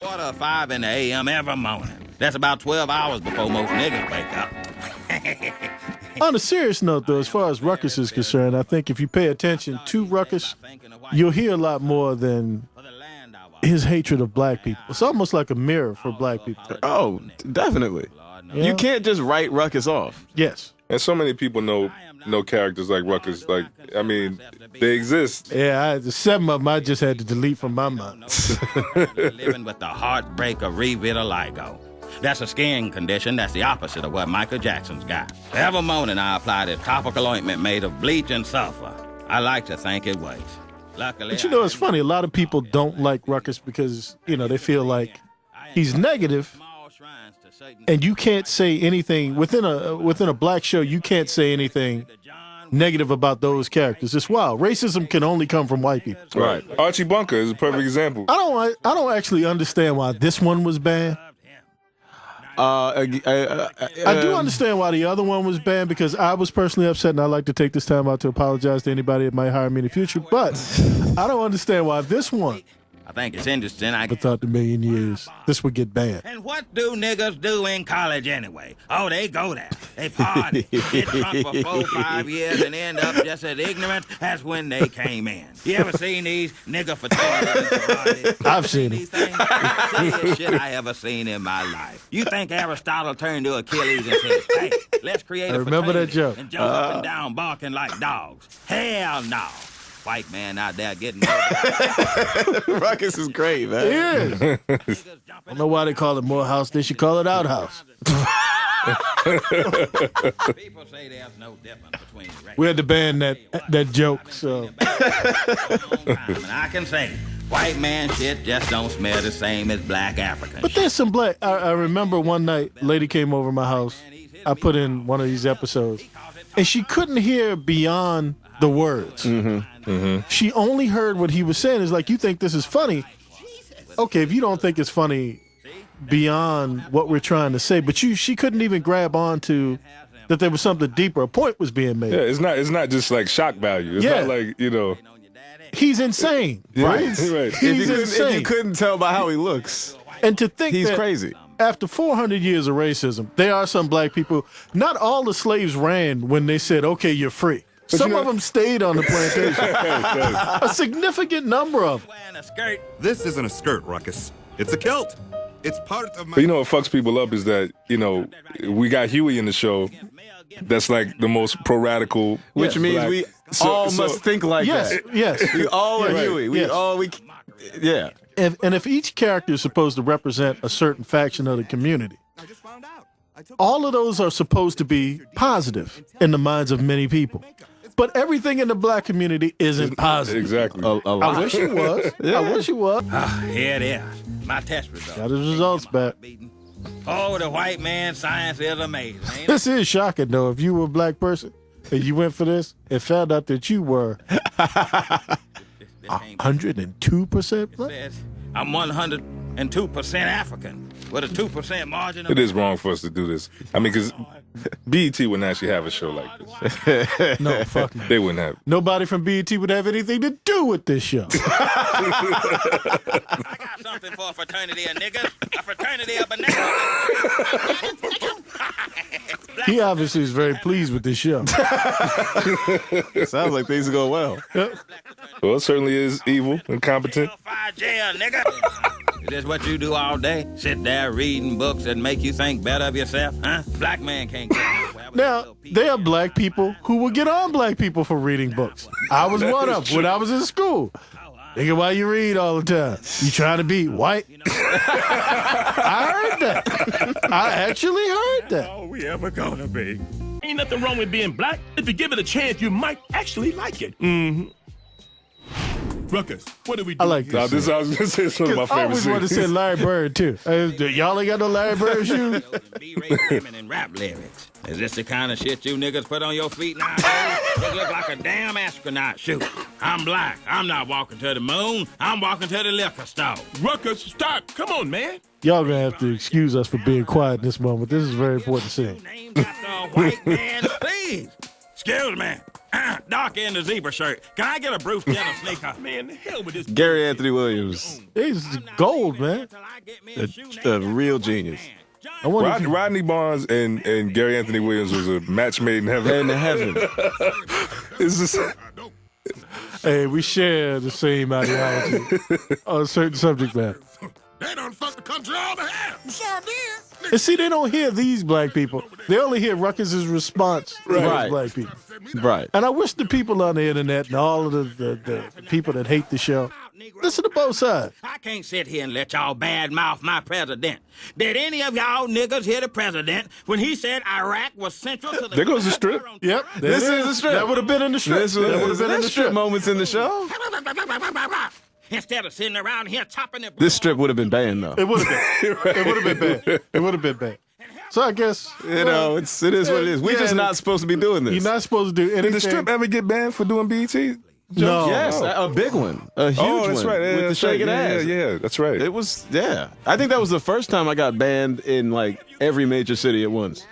4:05 in the a.m. every morning. That's about 12 hours before most niggas wake up. On a serious note, though, as far as Ruckus is concerned, I think if you pay attention to Ruckus, you'll hear a lot more than his hatred of black people. It's almost like a mirror for black people. Oh, definitely. Yeah. You can't just write Ruckus off. Yes. And so many people know characters like Ruckus. Like, I mean, they exist. Yeah, the 7 of them I just had to delete from my mind. Living with the heartbreak of revitiligo. That's a skin condition that's the opposite of what Michael Jackson's got. Every morning I apply this topical ointment made of bleach and sulfur. I like to think it works. Luckily, But you know, it's funny. A lot of people don't like Ruckus because, you know, they feel like he's negative, and you can't say anything within a black show. You can't say anything negative about those characters. It's wild. Racism can only come from white people. Right. Archie Bunker is a perfect example. I don't actually understand why this one was banned. I do understand why the other one was banned because I was personally upset, and I'd like to take this time out to apologize to anybody that might hire me in the future. But I don't understand why this one, I think it's interesting. I without the million years, this would get banned. And what do niggas do in college anyway? Oh, they go there. They party, get drunk for 4 or 5 years, and end up just as ignorant as when they came in. You ever seen these nigga fraternities? I've seen these things. Silliest shit I ever seen in my life. You think Aristotle turned to Achilles and said, "Hey, let's create a remember that fraternity joke. and jump up and down barking like dogs"? Hell no. White man out there getting Ruckus is great, man. Yeah. I don't know why they call it Morehouse. They should call it Outhouse. People say there's no difference between race. We had to ban that joke. So And I can say, white man shit just don't smell the same as black African But shit. there's some black. I remember one night, a lady came over my house. I put in one of these episodes, and she couldn't hear beyond the words. She only heard what he was saying. It's like, you think this is funny? Okay, if you don't think it's funny beyond what we're trying to say, but she couldn't even grab onto that there was something deeper. A point was being made. Yeah, it's not just like shock value. It's not like, you know. He's insane. Right. He's insane. If you couldn't tell by how he looks, and to think he's that crazy. After 400 years of racism, there are some black people. Not all the slaves ran when they said, "Okay, you're free." Some of them stayed on the plantation. A significant number of them. This isn't a skirt, Ruckus. It's a kilt. It's part of my... But you know what fucks people up is that, you know, we got Huey in the show that's like the most pro-radical. Which means black. we all must think like that. Yes. We all are Right. Huey. Yeah. And if each character is supposed to represent a certain faction of the community, all of those are supposed to be positive in the minds of many people. But everything in the black community isn't positive. Exactly. I wish it was. I wish it was. Here it is. My test results. Got his results back. Oh, the white man science is amazing. Ain't it? This is shocking, though. If you were a black person and you went for this and found out that you were 102% black. I'm 102% African with a 2% margin. It is wrong for us to do this. I mean, because BET wouldn't actually have a show like this. No, fuck no. They wouldn't have. Nobody from BET would have anything to do with this show. I got something for a fraternity of niggas. A fraternity of bananas. He obviously is very pleased with this show. Sounds like things are going well. Well, it certainly is evil, incompetent. Jail, nigga. Is this what you do all day? Sit there reading books that make you think better of yourself, huh? Black man can't get Now, there are black people who will get on black people for reading books. I was one of them when I was in school. Nigga, why you read all the time? You trying to be white? I heard that. I actually heard that. All we ever gonna be. Ain't nothing wrong with being black. If you give it a chance, you might actually like it. Mm-hmm. Ruckus, what do we do? I like Now, this. I was going to say, it's one of my I favorite always wanted to say scenes. Larry Bird, too. Y'all ain't got no Larry Bird shoes? B-rate women and rap lyrics. Is this the kind of shit you niggas put on your feet nowadays? It look like a damn astronaut shoot. I'm black. I'm not walking to the moon. I'm walking to the liquor store. Ruckus, stop. Come on, man. Y'all gonna have to excuse us for being quiet in this moment. This is a very important scene. Named after a white man, please. Excuse me. Doc in the zebra shirt. Can I get a Bruce Jenner sneaker? Man, the hell with this. Gary Anthony Williams, He's gold, man. a real genius. I wonder if he- Rodney Barnes and Gary Anthony Williams was a match made in heaven. In heaven. It's just, hey, we share the same ideology on a certain subject matter. They done fucked the country all to half. Sure did. And see, they don't hear these black people. They only hear Ruckus's response to those Right. black people. Right. And I wish the people on the internet and all of the people that hate the show listen to both sides. I can't sit here and let y'all badmouth my president. Did any of y'all niggas hear the president when he said Iraq was central to the... There goes the strip. Yep. This is the strip. That would have been in the strip. This that would have been in the strip. moments in the show. Instead of sitting around here chopping it... This strip would have been banned though. It would have been. It would have been bad. It would have been bad. So I guess You know, it is what it is. We're just not supposed to be doing this. you're not supposed to do anything. Did the strip ever get banned for doing BET? No. Yes, a big one, a huge Oh, that's one right. Yeah, with the that's right. shaking ass. Yeah, that's right. It was, yeah. I think that was the first time I got banned in like every major city at once.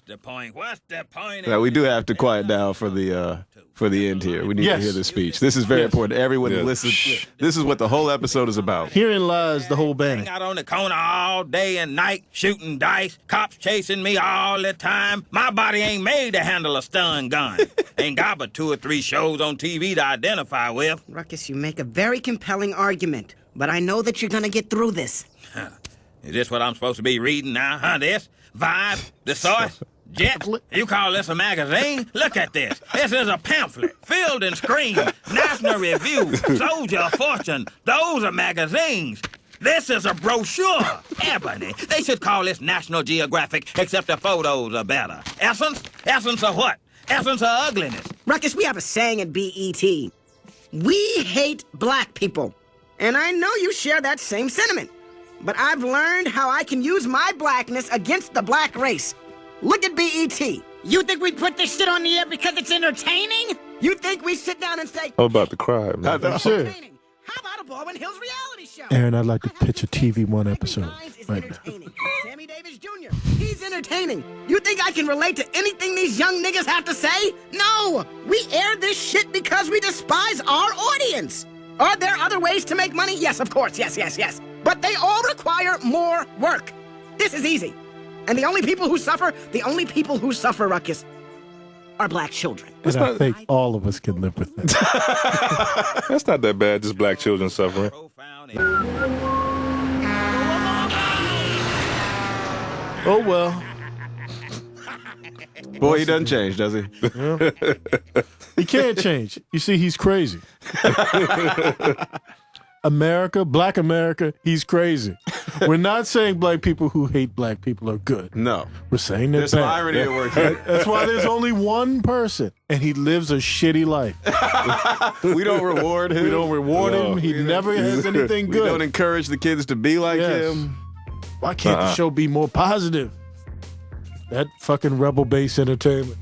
The point. What's the point? Yeah, we do have to quiet down for the end here. We need Yes. to hear this speech. This is very important. Everyone Yes. listen. This is what the whole episode is about. Herein lies the whole band. Out on the corner all day and night, shooting dice, cops chasing me all the time. My body ain't made to handle a stun gun. Ain't got but 2 or 3 shows on TV to identify with. Ruckus, you make a very compelling argument, but I know that you're gonna get through this. Is this what I'm supposed to be reading now, huh? This? Vibe? The Source? Jet? You call this a magazine? Look at this. This is a pamphlet. Field and Screen. National Review. Soldier of Fortune. Those are magazines. This is a brochure. Ebony. They should call this National Geographic, except the photos are better. Essence? Essence of what? Essence of ugliness. Ruckus, we have a saying at BET. We hate black people. And I know you share that same sentiment. But I've learned how I can use my blackness against the black race. Look at BET. You think we put this shit on the air because it's entertaining? You think we sit down and say, I'm about to cry, man. I'm serious. entertaining? How about a Baldwin Hills reality show? Aaron, I'd like to pitch a TV One episode Hines is right now. entertaining. Sammy Davis Jr., he's entertaining. You think I can relate to anything these young niggas have to say? No! We air this shit because we despise our audience. Are there other ways to make money? Yes, of course. Yes. But they all require more work. This is easy. And the only people who suffer, Ruckus, are black children. And I think all of us can live with that. That's not that bad, just black children suffering. Oh, well. Boy, he doesn't change, does he? He can't change. You see, he's crazy. America, black America, he's crazy. We're not saying black people who hate black people are good. No. We're saying they're There's some bad. irony at work here. That's why there's only one person, and he lives a shitty life. We don't reward him. We don't reward him. He never has anything We don't good. encourage the kids to be like Yes. him. Why can't the show be more positive? That fucking rebel base entertainment.